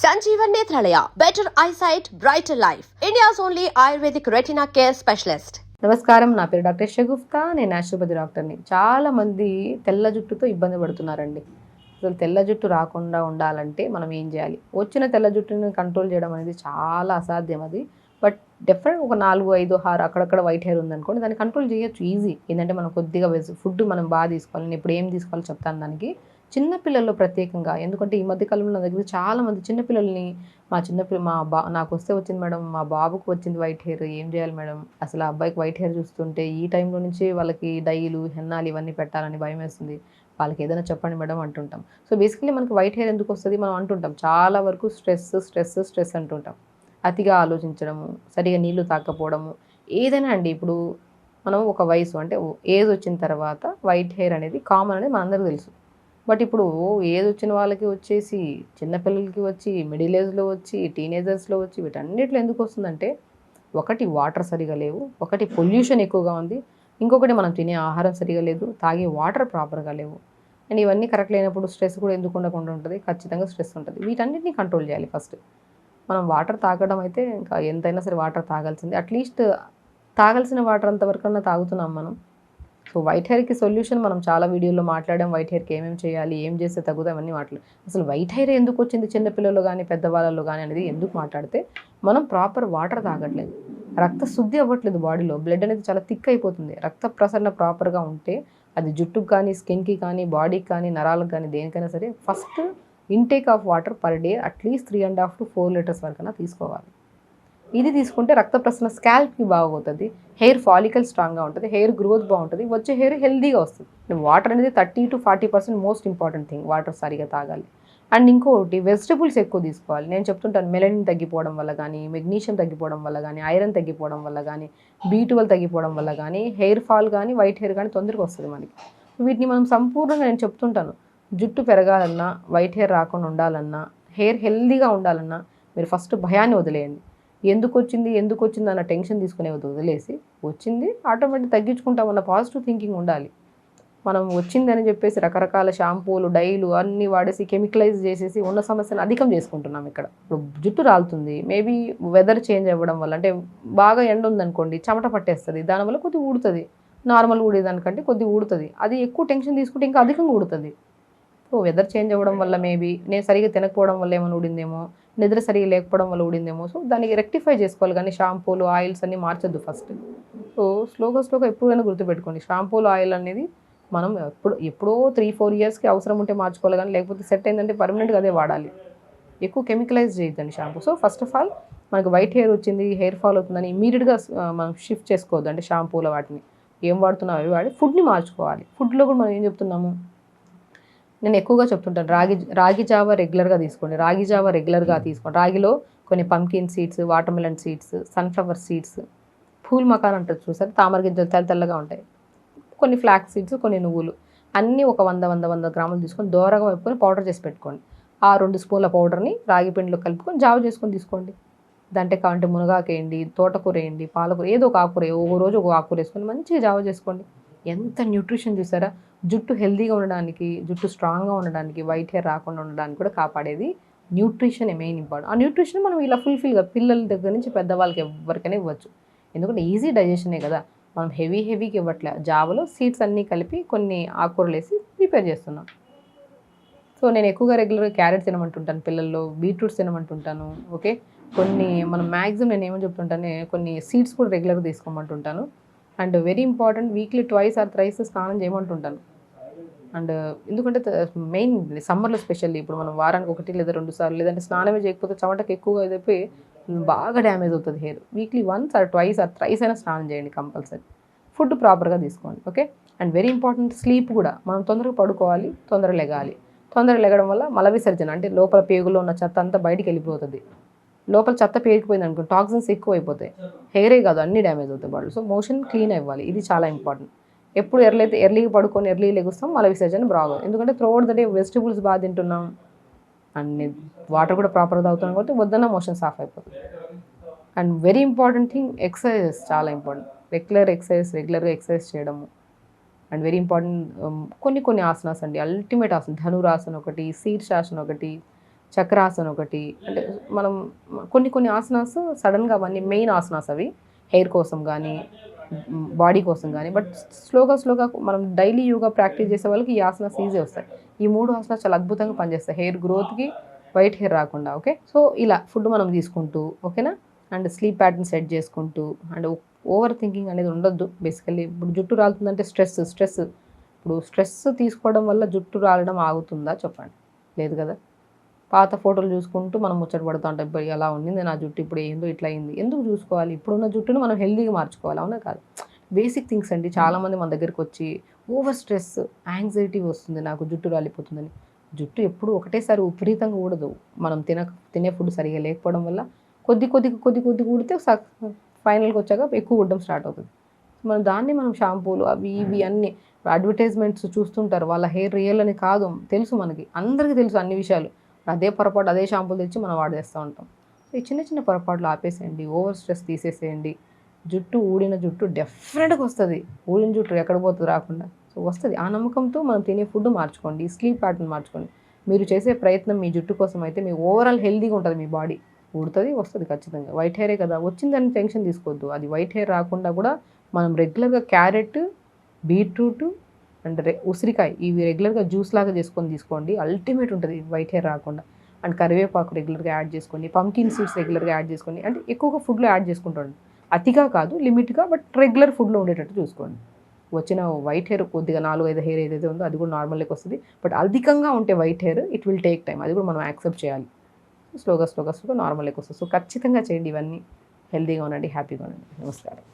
Sanjeevan Nethralaya, better eyesight, brighter life. India's only Ayurvedic retina care specialist. నమస్కారం, నా పేరు doctor Shagufta. నేను naturopathy డాక్టర్ని. చాలా మంది తెల్ల జుట్టుతో ఇబ్బంది పడుతున్నారండి. అసలు తెల్ల జుట్టు రాకుండా ఉండాలంటే మనం ఏం చేయాలి? వచ్చిన తెల్ల జుట్టుని కంట్రోల్ చేయడం అనేది చాలా అసాధ్యం అది. బట్ డెఫినెట్ ఒక 4, 5, 6 అక్కడక్కడ వైట్ హెయిర్ ఉందనుకోండి, దాన్ని కంట్రోల్ చేయొచ్చు ఈజీ. ఏంటంటే మనం కొద్దిగా ఫుడ్ మనం బాగా తీసుకోవాలి. నేను ఇప్పుడు ఏం తీసుకోవాలో చెప్తాను దానికి. చిన్నపిల్లల్లో ప్రత్యేకంగా, ఎందుకంటే ఈ మధ్య కాలంలో నా దగ్గర చాలా మంది చిన్నపిల్లల్ని నాకు వస్తే వచ్చింది మేడం, మా బాబుకు వచ్చింది వైట్ హెయిర్, ఏం చేయాలి మేడం, అసలు ఆ అబ్బాయికి వైట్ హెయిర్ చూస్తుంటే ఈ టైంలో నుంచి వాళ్ళకి డైలు హెన్నాలు ఇవన్నీ పెట్టాలని భయం వేస్తుంది, వాళ్ళకి ఏదైనా చెప్పండి మేడం అంటుంటాం. సో బేసికలీ మనకి వైట్ హెయిర్ ఎందుకు వస్తుంది మనం అంటుంటాం, చాలా వరకు స్ట్రెస్ అంటుంటాం. అతిగా ఆలోచించడము, సరిగా నీళ్లు తాకపోవడము, ఏదైనా అండి. ఇప్పుడు మనం ఒక వయసు అంటే ఏజ్ వచ్చిన తర్వాత వైట్ హెయిర్ అనేది కామన్ అనేది మనందరికీ తెలుసు. బట్ ఇప్పుడు ఏజ్ వచ్చిన వాళ్ళకి వచ్చేసి, చిన్నపిల్లలకి వచ్చి, మిడిల్ ఏజ్లో వచ్చి, టీనేజర్స్లో వచ్చి, వీటన్నిటిలో ఎందుకు వస్తుందంటే, ఒకటి వాటర్ సరిగా లేవు, ఒకటి పొల్యూషన్ ఎక్కువగా ఉంది, ఇంకొకటి మనం తినే ఆహారం సరిగా లేదు, తాగే వాటర్ ప్రాపర్గా లేవు. అండ్ ఇవన్నీ కరెక్ట్ లేనప్పుడు స్ట్రెస్ కూడా ఎందుకు ఉండకుండా ఉంటుంది? ఖచ్చితంగా స్ట్రెస్ ఉంటుంది. వీటన్నిటిని కంట్రోల్ చేయాలి. ఫస్ట్ మనం వాటర్ తాగడం అయితే ఇంకా ఎంతైనా సరే వాటర్ తాగాల్సిందే. అట్లీస్ట్ తాగాల్సిన వాటర్ అంతవరకన్నా తాగుతున్నాం మనం. సో వైట్ హెయిర్కి సొల్యూషన్ మనం చాలా వీడియోలో మాట్లాడాం. వైట్ హెయిర్కి ఏమేమి చేయాలి, ఏం చేస్తే తగ్గుతాయి, అవన్నీ మాట్లాడు. అసలు వైట్ హెయిర్ ఎందుకు వచ్చింది చిన్నపిల్లలు కానీ పెద్దవాళ్ళలో కానీ అనేది ఎందుకు మాట్లాడితే, మనం ప్రాపర్ వాటర్ తాగట్లేదు, రక్త శుద్ధి అవ్వట్లేదు, బాడీలో బ్లడ్ అనేది చాలా థిక్ అయిపోతుంది. రక్త ప్రసరణ ప్రాపర్గా ఉంటే అది జుట్టుకు కానీ, స్కిన్కి కానీ, బాడీకి కానీ, నరాలకు కానీ, దేనికైనా సరే first intake of water per day at least 3.5 to 4 litres వరకైనా తీసుకోవాలి. ఇది తీసుకుంటే రక్త ప్రసరణ స్కాల్ప్కి బాగుంటుంది, హెయిర్ ఫాలికల్ స్ట్రాంగ్గా ఉంటుంది, హెయిర్ గ్రోత్ బాగుంటుంది, వచ్చే హెయిర్ హెల్దీగా వస్తుంది. వాటర్ అనేది 30 to 40% most important thing. Water సరిగా తాగాలి. అండ్ ఇంకోటి, వెజిటబుల్స్ ఎక్కువ తీసుకోవాలి. నేను చెప్తుంటాను, మెలనిన్ తగ్గిపోవడం వల్ల కానీ, మెగ్నీషియం తగ్గిపోవడం వల్ల కానీ, ఐరన్ తగ్గిపోవడం వల్ల కానీ, B12 తగ్గిపోవడం వల్ల కానీ హెయిర్ ఫాల్ కానీ, వైట్ హెయిర్ కానీ తొందరగా వస్తుంది మనకి. వీటిని మనం సంపూర్ణంగా, నేను చెప్తుంటాను, జుట్టు పెరగాలన్నా, వైట్ హెయిర్ రాకుండా ఉండాలన్నా, హెయిర్ హెల్దీగా ఉండాలన్నా మీరు ఫస్ట్ భయాన్ని వదిలేయండి. ఎందుకు వచ్చింది అన్న టెన్షన్ తీసుకునే వదిలేసి, వచ్చింది ఆటోమేటిక్ తగ్గించుకుంటామన్న పాజిటివ్ థింకింగ్ ఉండాలి. మనం వచ్చిందని చెప్పేసి రకరకాల షాంపూలు, డైలు అన్నీ వాడేసి కెమికలైజ్ చేసేసి ఉన్న సమస్యను అధికం చేసుకుంటున్నాం ఇక్కడ. ఇప్పుడు జుట్టు రాలుతుంది, మేబీ వెదర్ చేంజ్ అవ్వడం వల్ల, అంటే బాగా ఎండ ఉందనుకోండి చెమట పట్టేస్తుంది, దానివల్ల కొద్దిగా ఊడుతుంది. నార్మల్ ఊడేదానికంటే కొద్దిగా ఊడుతుంది. అది ఎక్కువ టెన్షన్ తీసుకుంటే ఇంకా అధికంగా ఊడుతుంది. సో వెదర్ చేంజ్ అవ్వడం వల్ల, మేబీ నేను సరిగా తినకపోవడం వల్ల ఏమైనా ఊడిందేమో, నిద్ర సరిగా లేకపోవడం వల్ల ఊడిందేమో. సో దానికి రెక్టిఫై చేసుకోవాలి, కానీ షాంపూలు, ఆయిల్స్ అన్నీ మార్చొద్దు ఫస్ట్. సో స్లోగా ఎప్పుడైనా గుర్తుపెట్టుకోండి, షాంపూలు, ఆయిల్ అనేది మనం ఎప్పుడో 3-4 ఇయర్స్కి అవసరం ఉంటే మార్చుకోవాలి, కానీ లేకపోతే సెట్ అయిందంటే పర్మనెంట్గా అదే వాడాలి. ఎక్కువ కెమికలైజ్ చేయొద్దండి shampoo. So first of all మనకు వైట్ హెయిర్ వచ్చింది, హెయిర్ ఫాల్ అవుతుందని ఇమీడియట్గా మనం షిఫ్ట్ చేసుకోవద్దు. అంటే షాంపూల వాటిని ఏం వాడుతున్నాం అవి వాడి ఫుడ్ని మార్చుకోవాలి. ఫుడ్లో కూడా మనం ఏం చెప్తున్నాము, నేను ఎక్కువగా చెప్తుంటాను, రాగి జావ రెగ్యులర్గా తీసుకోండి. రాగిలో కొన్ని pumpkin seeds, watermelon seeds, sunflower seeds, phool makhana అంటారు చూసారు, తామర గింజలు తెల్లగా ఉంటాయి, కొన్ని ఫ్లాక్ సీడ్స్, కొన్ని నువ్వులు, అన్నీ ఒక 100 గ్రాములు తీసుకొని దోరగా వేపుకొని పౌడర్ చేసి పెట్టుకోండి. ఆ 2 స్పూన్ల పౌడర్ని రాగి పిండిలో కలుపుకొని జావ చేసుకొని తీసుకోండి. దాంట్లో కావాలంటే మునగాకు వేయండి, తోటకూర వేయండి, పాలకూర, ఏదో ఒక ఆకుకూర, ఒక రోజు ఒక ఆకుకూర వేసుకొని మంచిగా జావ చేసుకోండి. ఎంత న్యూట్రిషన్ చూసారా! జుట్టు హెల్తీగా ఉండడానికి, జుట్టు స్ట్రాంగ్గా ఉండడానికి, వైట్ హెయిర్ రాకుండా ఉండడానికి కూడా కాపాడేది న్యూట్రిషన్ మెయిన్ ఇంపార్టెంట్. ఆ న్యూట్రిషన్ మనం ఇలా ఫుల్ఫిల్గా పిల్లల దగ్గర నుంచి పెద్దవాళ్ళకి ఎవరికైనా ఇవ్వచ్చు. ఎందుకంటే ఈజీ డైజెషనే కదా, మనం హెవీకి ఇవ్వట్లే. జావలో సీడ్స్ అన్నీ కలిపి కొన్ని ఆకుకూరలు వేసి ప్రిపేర్ చేస్తున్నాం. సో నేను ఎక్కువగా రెగ్యులర్గా క్యారెట్ తినమంటుంటాను పిల్లల్లో, బీట్రూట్స్ తినమంటుంటాను. ఓకే, కొన్ని మనం మ్యాక్సిమం నేను ఏమని చెప్తుంటానే, కొన్ని సీడ్స్ కూడా రెగ్యులర్గా తీసుకోమంటుంటాను. And very important, weekly 2 or 3 స్నానం చేయమంటుంటాను. అండ్ ఎందుకంటే మెయిన్ సమ్మర్లో స్పెషల్లీ, ఇప్పుడు మనం వారానికి 1 లేదా 2 సార్లు, లేదంటే స్నానమే చేయకపోతే చెమటకు ఎక్కువగా అయిపోయి బాగా డ్యామేజ్ అవుతుంది హెయిర్. వీక్లీ 1 or 2 or 3 అయినా స్నానం చేయండి కంపల్సరీ. ఫుడ్ ప్రాపర్గా తీసుకోండి. Okay, and very important, sleep కూడా. మనం తొందరగా పడుకోవాలి, తొందరగా లెగాలి. తొందరగా లెగడం వల్ల మల విసర్జన, అంటే లోపల పేగులో ఉన్న చెత్త అంతా బయటికి వెళ్ళిపోతుంది. లోపల చెత్త పేరుకుపోయింది అనుకో, టాక్సిన్స్ ఎక్కువ అయిపోతాయి, హెయిరే కాదు అన్నీ డ్యామేజ్ అవుతాయి బాడీ. సో మోషన్ క్లీన్ అవ్వాలి, ఇది చాలా ఇంపార్టెంట్. ఎప్పుడు ఎర్లీగా పడుకొని ఎర్లీగా లెగుస్తాం, మల విసర్జన బాగా. ఎందుకంటే త్రూఅవుట్ ద డే వెజిటబుల్స్ బాగా తింటున్నాం, అన్ని వాటర్ కూడా ప్రాపర్గా తాగుతున్నాం కాబట్టి వద్దన్న మోషన్ సాఫ్ అయిపోతుంది. And very important thing, exercises చాలా ఇంపార్టెంట్. రెగ్యులర్గా ఎక్సర్సైజ్ చేయడము. అండ్ వెరీ ఇంపార్టెంట్, కొన్ని ఆసనాస్ అండి, అల్టిమేట్ ఆసనం, ధనురాసన ఒకటి, శీర్షాసన ఒకటి, చక్రాసన్ ఒకటి. అంటే మనం కొన్ని ఆసనాస్ సడన్గా అవన్నీ మెయిన్ ఆసనాస్ అవి హెయిర్ కోసం కానీ బాడీ కోసం కానీ. బట్ స్లోగా మనం డైలీ యోగా ప్రాక్టీస్ చేసే వాళ్ళకి ఈ ఆసనాస్ ఈజీ వస్తాయి. ఈ 3 ఆసనాలు చాలా అద్భుతంగా పనిచేస్తాయి హెయిర్ గ్రోత్కి, వైట్ హెయిర్ రాకుండా. ఓకే, సో ఇలా ఫుడ్ మనం తీసుకుంటూ, ఓకేనా, అండ్ స్లీప్ ప్యాటర్న్ సెట్ చేసుకుంటూ, అండ్ ఓవర్ థింకింగ్ అనేది ఉండొద్దు. బేసికల్లీ ఇప్పుడు జుట్టు రాలుతుందంటే స్ట్రెస్. ఇప్పుడు స్ట్రెస్ తీసుకోవడం వల్ల జుట్టు రాలడం ఆగుతుందా చెప్పండి? లేదు కదా. పాత ఫోటోలు చూసుకుంటూ మనం ముచ్చట పడుతూ ఉంటాం, ఇప్పుడు ఎలా ఉండింది నా జుట్టు, ఇప్పుడు ఏందో ఇట్లా అయింది. ఎందుకు చూసుకోవాలి? ఇప్పుడున్న జుట్టును మనం హెల్దీగా మార్చుకోవాలి, అవునా కాదు? బేసిక్ థింగ్స్ అండి. చాలామంది మన దగ్గరికి వచ్చి ఓవర్ స్ట్రెస్, యాంగ్జైటీ వస్తుంది, నాకు జుట్టు రాలిపోతుందని. జుట్టు ఎప్పుడు ఒకటేసారి విపరీతంగా ఊడదు. మనం తినే ఫుడ్ సరిగా లేకపోవడం వల్ల కొద్ది ఊడితే ఫైనల్కి వచ్చాక ఎక్కువ ఊడడం స్టార్ట్ అవుతుంది. మనం షాంపూలు అవి ఇవి అన్నీ అడ్వర్టైజ్మెంట్స్ చూస్తుంటారు. వాళ్ళ హెయిర్ రియల్ అని కాదు, తెలుసు మనకి, అందరికీ తెలుసు అన్ని విషయాలు. అదే పొరపాటు అదే షాంపూలు తెచ్చి మనం వాడేస్తూ ఉంటాం. సో ఈ చిన్న పొరపాట్లు ఆపేసేయండి, ఓవర్ స్ట్రెస్ తీసేసేయండి. ఊడిన జుట్టు డెఫినెట్గా వస్తుంది. ఊడిన జుట్టు ఎక్కడ పోతుంది? రాకుండా. సో వస్తుంది. ఆ నమ్మకంతో మనం తినే ఫుడ్ మార్చుకోండి, స్లీప్ ప్యాటర్న్ మార్చుకోండి. మీరు చేసే ప్రయత్నం మీ జుట్టు కోసం అయితే మీ ఓవరాల్ హెల్దీగా ఉంటుంది. మీ బాడీ ఊడుతుంది, వస్తుంది ఖచ్చితంగా. వైట్ హెయిరే కదా వచ్చిందని టెన్షన్ తీసుకోవద్దు. అది వైట్ హెయిర్ రాకుండా కూడా మనం రెగ్యులర్గా క్యారెట్, బీట్రూట్ అండ్ ఉసిరికాయ ఇవి రెగ్యులర్గా జ్యూస్ లాగా చేసుకొని తీసుకోండి. అల్టిమేట్ ఉంటుంది వైట్ హెయిర్ రాకుండా. అండ్ కరివేపాకు రెగ్యులర్గా యాడ్ చేసుకోండి, పంకిన్ సీడ్స్ రెగ్యులర్గా యాడ్ చేసుకోండి. అంటే ఎక్కువగా ఫుడ్లో యాడ్ చేసుకుంటాండి, అతిగా కాదు, లిమిట్గా, బట్ రెగ్యులర్ ఫుడ్లో ఉండేటట్టు చూసుకోండి. వచ్చిన వైట్ హెయిర్ కొద్దిగా 4-5 హెయిర్ ఏదైతే ఉందో అది కూడా నార్మల్కి వస్తుంది. బట్ అధికంగా ఉంటే white hair it will take time, అది కూడా మనం యాక్సెప్ట్ చేయాలి. స్లోగా నార్మల్కి వస్తుంది. సో ఖచ్చితంగా చేయండి ఇవన్నీ. హెల్తీగా ఉండండి, హ్యాపీగా ఉండండి. నమస్కారం.